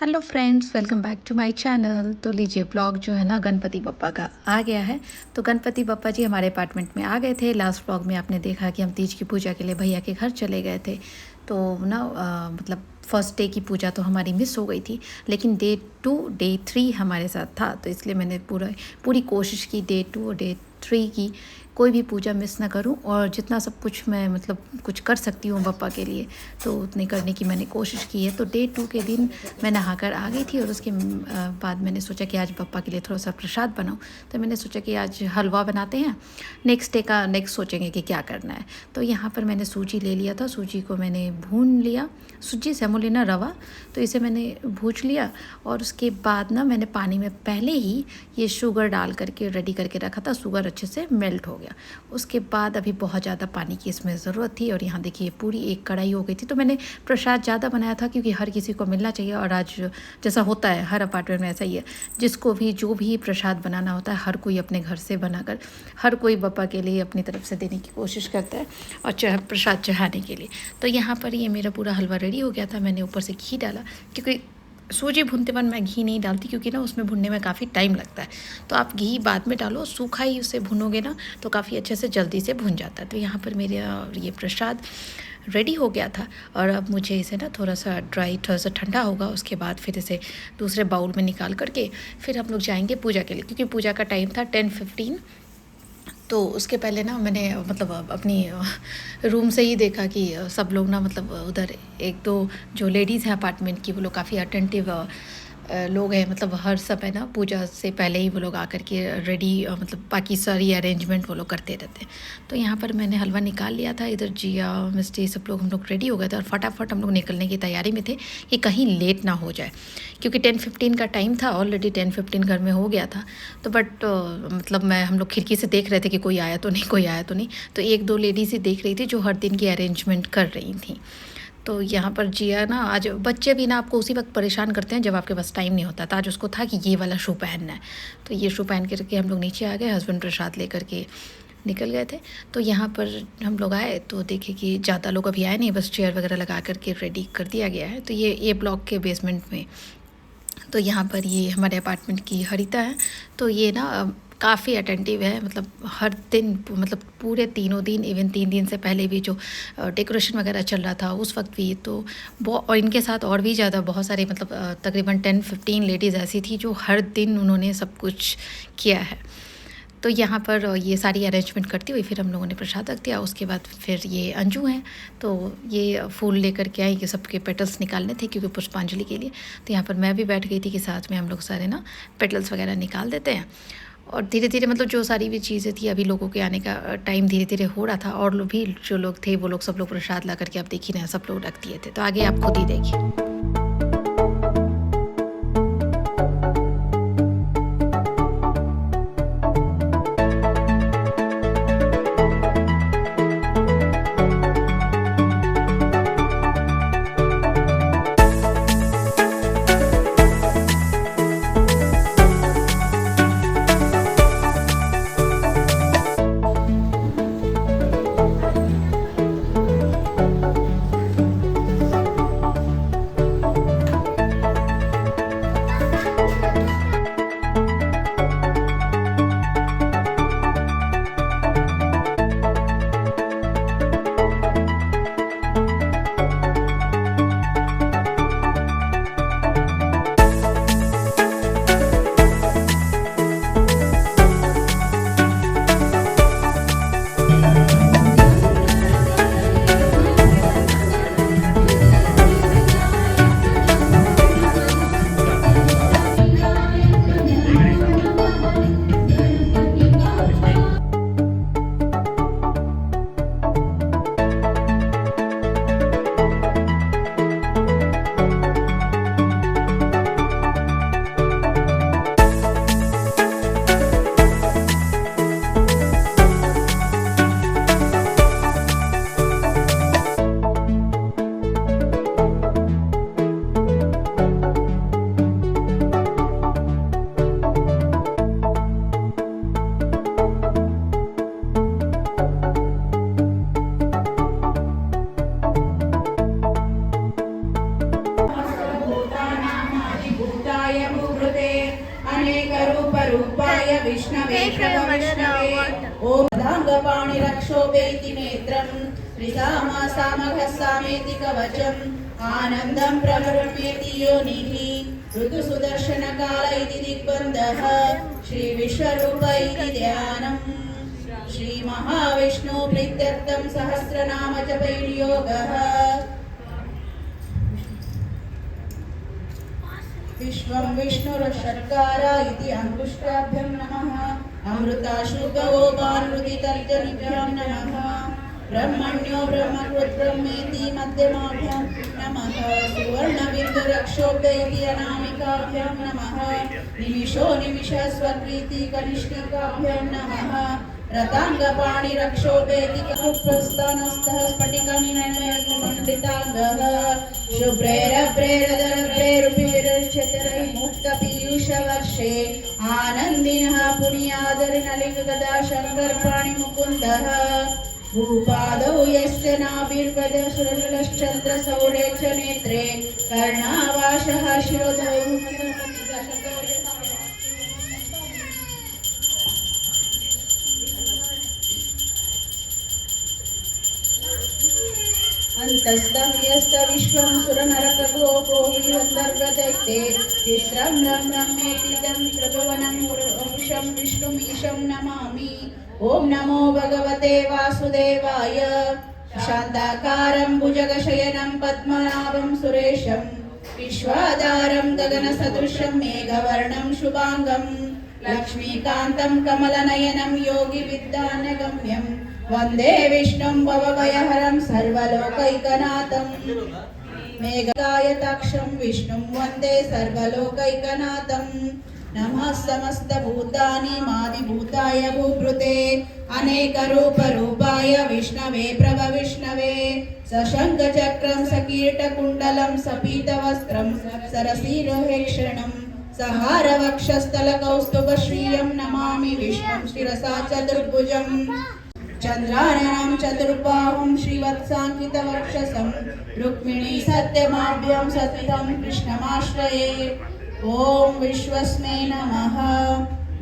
Hello friends, welcome back to my channel. तो लीजिए, blog जो है ना गणपति बप्पा का आ गया है। तो गणपति बप्पा जी हमारे अपार्टमेंट में आ गए थे। लास्ट ब्लॉग में आपने देखा कि हम तीज की पूजा के लिए भैया के घर चले गए थे। तो ना मतलब फर्स्ट डे की पूजा तो हमारी मिस हो गई थी, लेकिन डे 2 डे 3 हमारे साथ था। तो इसलिए मैंने पूरी कोशिश की डे 2 और डे 3 की कोई भी पूजा मिस ना करूं, और जितना सब कुछ मैं मतलब कुछ कर सकती हूँ बप्पा के लिए तो उतनी करने की मैंने कोशिश की है। तो डे 2 के दिन मैं नहाकर आ गई थी, और उसके बाद मैंने सोचा कि आज बप्पा के लिए थोड़ा सा प्रसाद बनाऊं। तो मैंने सोचा कि आज हलवा बनाते हैं, नेक्स्ट डे का नेक्स्ट सोचेंगे कि क्या करना है। तो यहाँ पर मैंने सूजी ले लिया था, सूजी को मैंने भून लिया। सूजी सेमोलिना रवा, तो इसे मैंने भूज लिया। और उसके बाद ना मैंने पानी में पहले ही ये शुगर डाल करके रेडी करके रखा था। शुगर अच्छे से मेल्ट हो गया। उसके बाद अभी बहुत ज़्यादा पानी की इसमें ज़रूरत थी, और यहाँ देखिए पूरी एक कढ़ाई हो गई थी। तो मैंने प्रसाद ज़्यादा बनाया था क्योंकि हर किसी को मिलना चाहिए, और आज जैसा होता है हर अपार्टमेंट में ऐसा ही है, जिसको भी जो भी प्रसाद बनाना होता है हर कोई अपने घर से बनाकर हर कोई बप्पा के लिए अपनी तरफ से देने की कोशिश करता है, और प्रसाद चढ़ाने के लिए। तो यहाँ पर ये मेरा पूरा हलवा रेडी हो गया था। मैंने ऊपर से घी डाला, क्योंकि सूजी भूनते वक्त मैं घी नहीं डालती, क्योंकि ना उसमें भुनने में काफ़ी टाइम लगता है। तो आप घी बाद में डालो, सूखा ही उसे भुनोगे ना तो काफ़ी अच्छे से जल्दी से भुन जाता है। तो यहाँ पर मेरा ये प्रसाद रेडी हो गया था, और अब मुझे इसे ना थोड़ा सा ठंडा होगा। उसके बाद फिर इसे दूसरे बाउल में निकाल करके फिर हम लोग जाएंगे पूजा के लिए, क्योंकि पूजा का टाइम था 10:15। तो उसके पहले ना मैंने मतलब अपनी रूम से ही देखा कि सब लोग ना मतलब उधर एक दो जो लेडीज़ हैं अपार्टमेंट की, वो लोग काफ़ी अटेंटिव लोग हैं। मतलब हर समय ना पूजा से पहले ही वो लोग आकर के रेडी मतलब बाकी सारी अरेंजमेंट वो लोग करते रहते हैं। तो यहाँ पर मैंने हलवा निकाल लिया था। इधर जिया मिस्टी सब लोग हम लोग रेडी हो गए थे, और फटाफट हम लोग निकलने की तैयारी में थे कि कहीं लेट ना हो जाए, क्योंकि 10:15 का टाइम था। ऑलरेडी 10:15 घर में हो गया था। तो बट मतलब हम लोग खिड़की से देख रहे थे कि कोई आया तो नहीं, कोई आया तो नहीं। तो एक दो लेडीज़ ही देख रही थी जो हर दिन की अरेंजमेंट कर रही थी। तो यहाँ पर जिया ना, आज बच्चे भी ना आपको उसी वक्त परेशान करते हैं जब आपके पास टाइम नहीं होता था। आज उसको था कि ये वाला शू पहनना है, तो ये शू पहन करके हम लोग नीचे आ गए। हस्बैंड प्रसाद लेकर के निकल गए थे। तो यहाँ पर हम लोग आए तो देखे कि ज़्यादा लोग अभी आए नहीं, बस चेयर वगैरह लगा करके रेडी कर दिया गया है। तो ये ब्लॉक के बेसमेंट में, तो यहाँ पर ये हमारे अपार्टमेंट की हरिता है। तो ये ना काफ़ी अटेंटिव है, मतलब हर दिन मतलब पूरे तीनों दिन, इवन 3 दिन से पहले भी जो डेकोरेशन वगैरह चल रहा था उस वक्त भी। तो और इनके साथ और भी ज़्यादा बहुत सारे मतलब तकरीबन 10-15 लेडीज़ ऐसी थी जो हर दिन उन्होंने सब कुछ किया है। तो यहाँ पर ये सारी अरेंजमेंट करती हुई फिर हम लोगों ने प्रसाद रख दिया। उसके बाद फिर ये अंजू हैं, तो ये फूल लेकर के आई कि सबके पेटल्स निकालने थे क्योंकि पुष्पांजलि के लिए। तो यहाँ पर मैं भी बैठ गई थी कि साथ में हम लोग सारे ना पेटल्स वगैरह निकाल देते हैं। और धीरे धीरे मतलब जो सारी भी चीज़ें थी, अभी लोगों के आने का टाइम धीरे धीरे हो रहा था, और लोग भी जो लोग थे वो लोग सब लोग प्रसाद ला करके आप देख ही रहे हैं, सब लोग रख दिए थे। तो आगे आप खुद ही देखिए। भूभृते अनेकरूपरूपाय विष्णवे प्रभविष्णवे ॐ दाङ्गपाणिरक्षोभेति नेत्रं त्रिसामासामघस्सामेति कवचम् आनन्दं प्रभृमेति योनिः ऋतुसुदर्शनकाल इति दिग्बन्धः श्रीविश्वरूप इति ध्यानम् श्रीमहाविष्णु प्रीत्यर्थं सहस्रनाम जपयोगः विश्वं विष्णुरषट्कार इति अंगुष्ठाभ्यां नमः अमृताशुभवोपानृतितर्जनिभ्यां नमः ब्रह्मण्यो ब्रह्मकृद्ब्रह्मेति मध्यमाभ्यां नमः सुवर्णबिन्दुरक्षोभ्य इति अनामिकाभ्यां नमः निमिषो निमिषस्वकृति कनिष्ठिकाभ्यां नमः रताङ्गपाणिरक्षोभेति कपुप्रस्थानस्थः स्फटिकनिर्मयमण्डिताङ्गः शुभ्रैरभ्रैरदरभ्रैरुपैरुच्यतरैः मुक्तपीयूषवर्षे आनन्दिनः पुण्यआदरिनलिकगदा शङ्करपाणिमुकुन्दः भूपादौ यस्य नाभिर्वदशरश्चन्द्रसौरे च नेत्रे कर्णावासः शिरोधौ अन्तस्तं यस्त विश्वं सुरनरकगोपो हिरन्तर्गदैते चित्रं रम्येतिदं प्रभुवनं पुरुषं विष्णुमीशं नमामि ॐ नमो भगवते वासुदेवाय शान्ताकारं भुजगशयनं पद्मनाभं सुरेशं विश्वाधारं गगनसदृशं मेघवर्णं शुभाङ्गं लक्ष्मीकान्तं कमलनयनं योगिविद्यानगम्यं वन्दे विष्णुं भवभयहरं सर्वलोकैकनाथं मेघायताक्षं विष्णुं वन्दे सर्वलोकैकनाथं नमः समस्तभूतानि मादिभूताय भूभृते अनेकरूपरूपाय विष्णवे प्रभविष्णवे सशङ्खचक्रं सकीर्तकुण्डलं सपीतवस्त्रं सरसीरुहेक्षणं सहारवक्षस्थलकौस्तुभश्रियं नमामि विष्णुं शिरसा चतुर्भुजम् चन्द्राननं चतुर्बाहुं श्रीवत्साङ्कितवक्षसं रुक्मिणी सत्यमाभ्यां सततं कृष्णमाश्रये ॐ विश्वस्मै नमः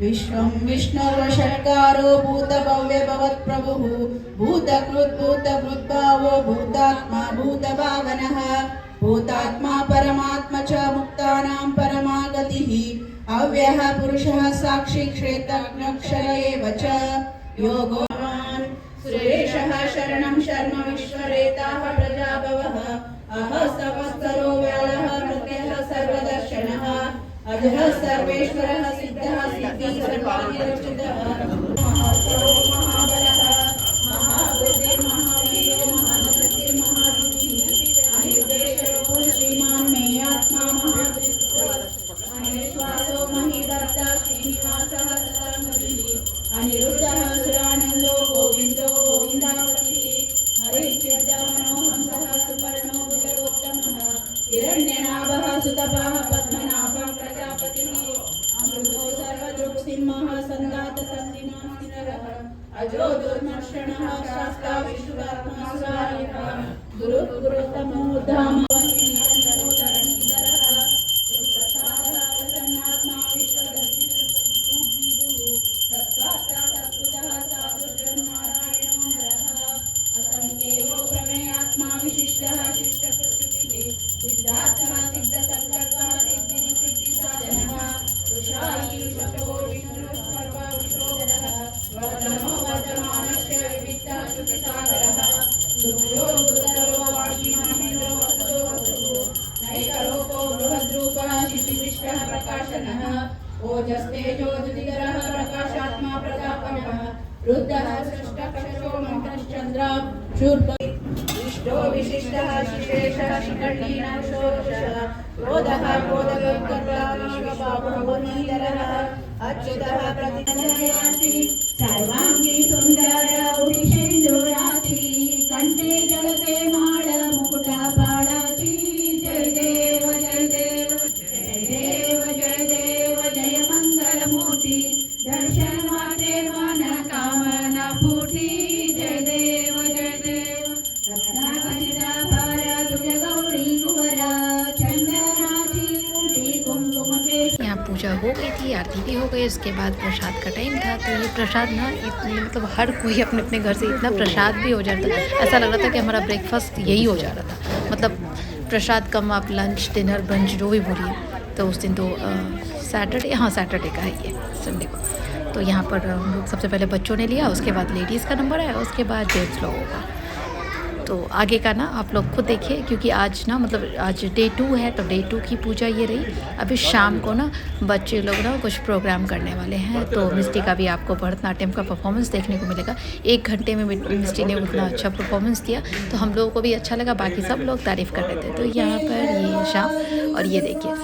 विश्वं विष्णुर्वषट्कारो भूतभव्यभवत्प्रभुः भूतकृद्भूतभृद्भावो भूतात्मा भूतभावनः भूतात्मा परमात्मा च मुक्तानां परमागतिः अव्ययः पुरुषः साक्षी क्षेत्रज्ञक्षर एव च योगो सुरेशः शरणं शर्म विश्वरेताः प्रजाभवः अहः समस्तरो व्यालः मृत्यः सर्वदर्शनः अजः सर्वेश्वरः सिद्धः सिद्धिः सर्वाधिरचितः महाबलः महाबुद्धिर्महावीरो महाशक्तिर्महाधीः अनिर्देशो श्रीमान् मे आत्मा महेश्वासो महीभर्ता श्रीनिवासः सदानन्दिः अनिरुद्धः सुरानन्दो गोविन्दो गोविन्दावतिः हरिचिद्यमनोहंसः सुपर्णो भुजगोत्तमः हिरण्यनाभः सुतपः पद्मनाभः प्रजापतिः अमृतो सर्वदृक्सिंहः सन्दातसन्धिनास्तिनरः अजो दुर्मर्षणः शास्ता विश्वात्मा स्वारिः गुरुतमो धाम ओजस्तेजो द्युतिधरः प्रकाशात्मा प्रजापनः रुद्रः सृष्टकशो मन्त्रश्चन्द्रा शूर्पविष्टो विशिष्टः शिशेषः शिखण्डीनः षोडशः क्रोधः क्रोधगोत्कर्तानीकपावनीधरः अच्युतः प्रतिजयाति सर्वाङ्गी सुन्दरौढि सिन्दूराति कण्ठे जलते माळ मुकुटपाडाति जय देव जय देव जय देव जय देव जय मंगलमूर्ति दर्शन माते मन कामना फूटी जय देव रत्नाखचिताभार तुझ गौरी कुवरा चंदनाची कुंटी कुंकुम केश पूजा हो गई थी, आरती भी हो गई, उसके बाद प्रसाद का टाइम था। तो ये प्रसाद ना इतने मतलब हर कोई अपने अपने घर से इतना प्रसाद भी हो जाता है, ऐसा लग रहा था कि हमारा ब्रेकफास्ट यही हो जा रहा था। मतलब प्रसाद कम आप लंच डिनर ब्रंच जो भी बोलिए। तो उस दिन तो सैटरडे, हाँ सैटरडे का है ये, संडे को। तो यहाँ पर हम लोग सबसे पहले बच्चों ने लिया, उसके बाद लेडीज़ का नंबर है, उसके बाद जेंट्स लोगों का। तो आगे का ना आप लोग खुद देखिए, क्योंकि आज ना मतलब आज डे 2 है, तो डे 2 की पूजा ये रही। अभी शाम को ना बच्चे लोग ना कुछ प्रोग्राम करने वाले हैं, तो मिस्टी का भी आपको भरतनाट्यम का परफॉर्मेंस देखने को मिलेगा। 1 घंटे में मिस्टी ने उतना अच्छा परफॉर्मेंस दिया, तो हम लोगों को भी अच्छा लगा, बाकी सब लोग तारीफ़ कर रहे थे। तो यहाँ पर ये शाम, और ये देखिए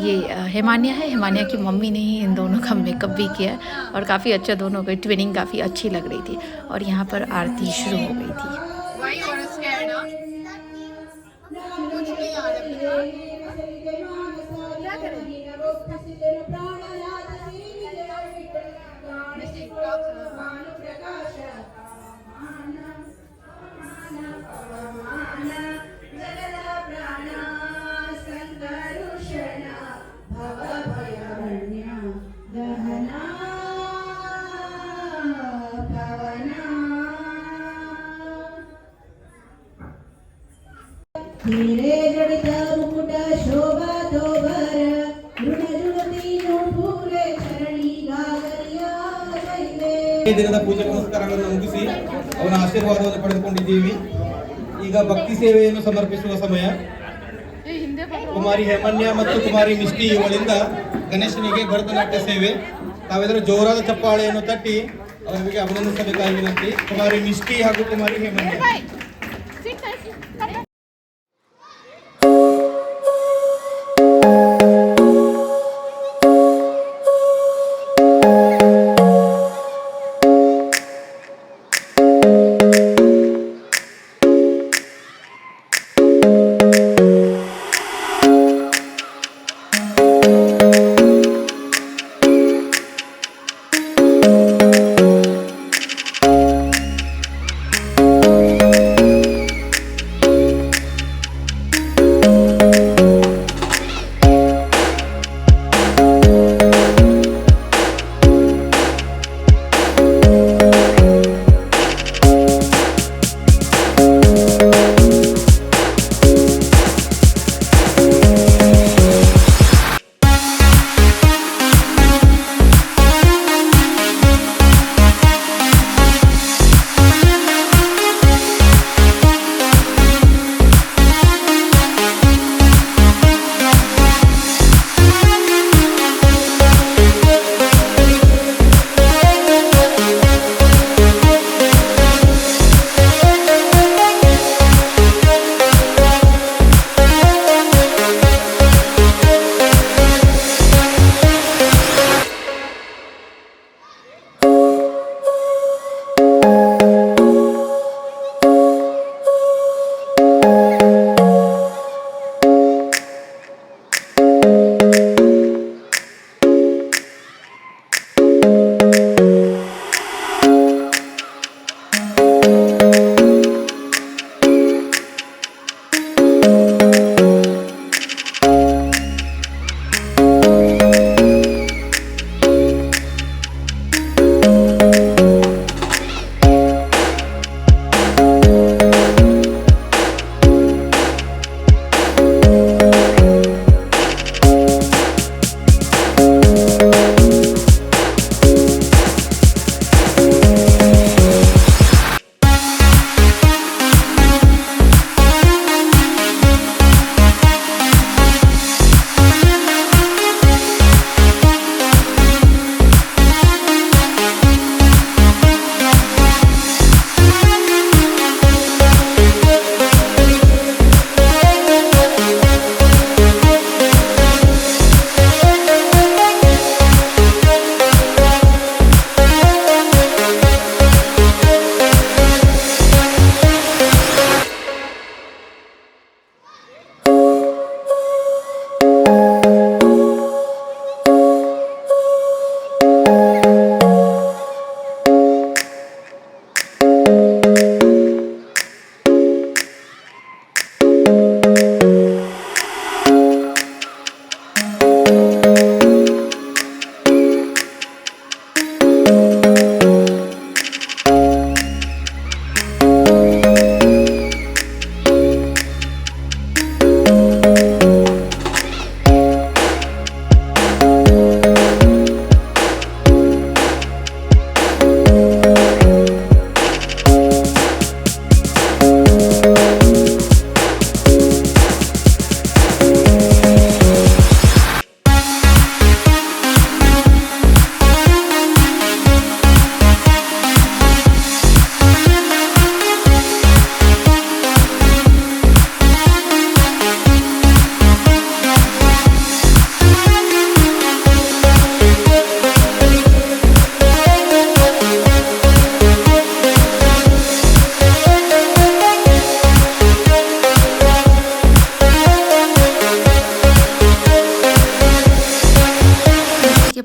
ये हिमान्या है, हिमान्या की मम्मी ने ही इन दोनों का मेकअप भी किया है, और काफ़ी अच्छा दोनों की ट्विनिंग काफ़ी अच्छी लग रही थी। और यहाँ पर आरती शुरू हो गई थी। Why you are scared, huh? कुछ नहीं आ रहा क्या करें? हीरे जड़ित मुकुट शोभा तो भर ಋಣ ಜುಡತಿಯು ಪೂರೆ ಚರಣಿ ಗಾಗರಿಯ ಗೈಲೆ. ಈ ದಿನದ ಪೂಜೆ ಪುನಸ್ಕಾರಗಳನ್ನು ಮುಗಿಸಿ ಅವನ ಆಶೀರ್ವಾದವನ್ನು ಪಡೆದುಕೊಂಡಿದ್ದೀವಿ. ಈಗ ಭಕ್ತಿ ಸೇವೆಯನ್ನು ಸಮರ್ಪಿಸುವ ಸಮಯ. ಕುಮಾರಿ ಹೇಮನ್ಯ ಮತ್ತು ಕುಮಾರಿ ಮಿಷ್ಟಿ ಇವಳಿಂದ ಗಣೇಶನಿಗೆ ಭರತನಾಟ್ಯ ಸೇವೆ. ತಾವೆಲ್ಲರೂ ಜೋರಾದ ಚಪ್ಪಾಳೆಯನ್ನು ತಟ್ಟಿ ಅವರಿಗೆ ಅಭಿನಂದಿಸಬೇಕಾಗಿ ವಿನಂತಿ. ಕುಮಾರಿ ಮಿಷ್ಟಿ ಹಾಗೂ ಕುಮಾರಿ ಹೇಮನ್ಯ.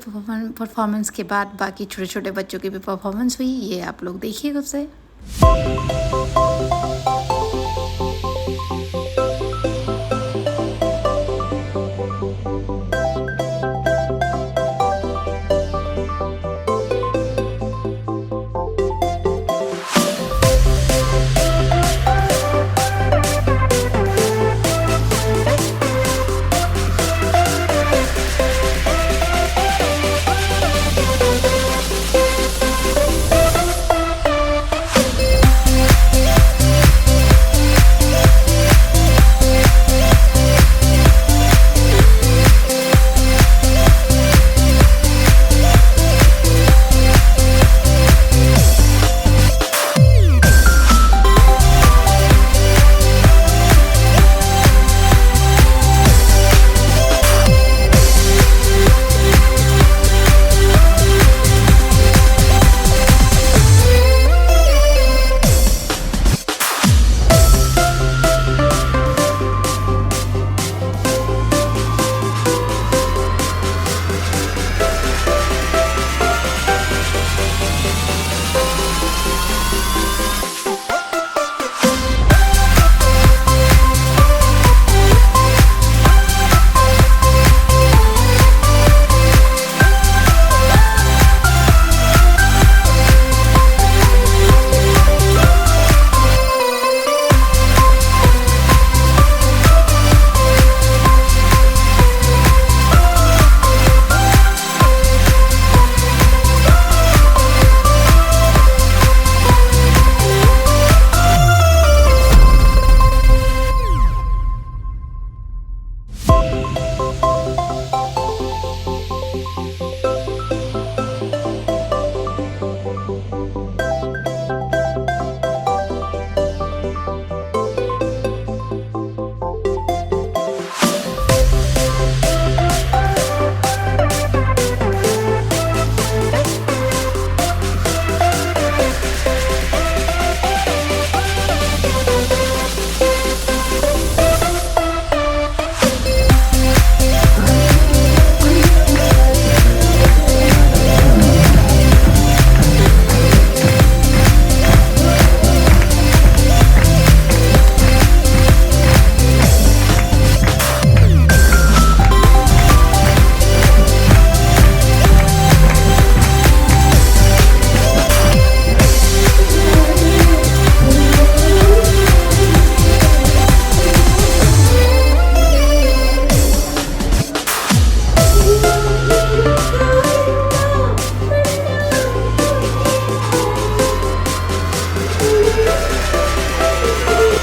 परफॉर्मेंस के बाद बाकी छोटे छोटे बच्चों की भी परफॉर्मेंस हुई, ये आप लोग देखिए खुद से।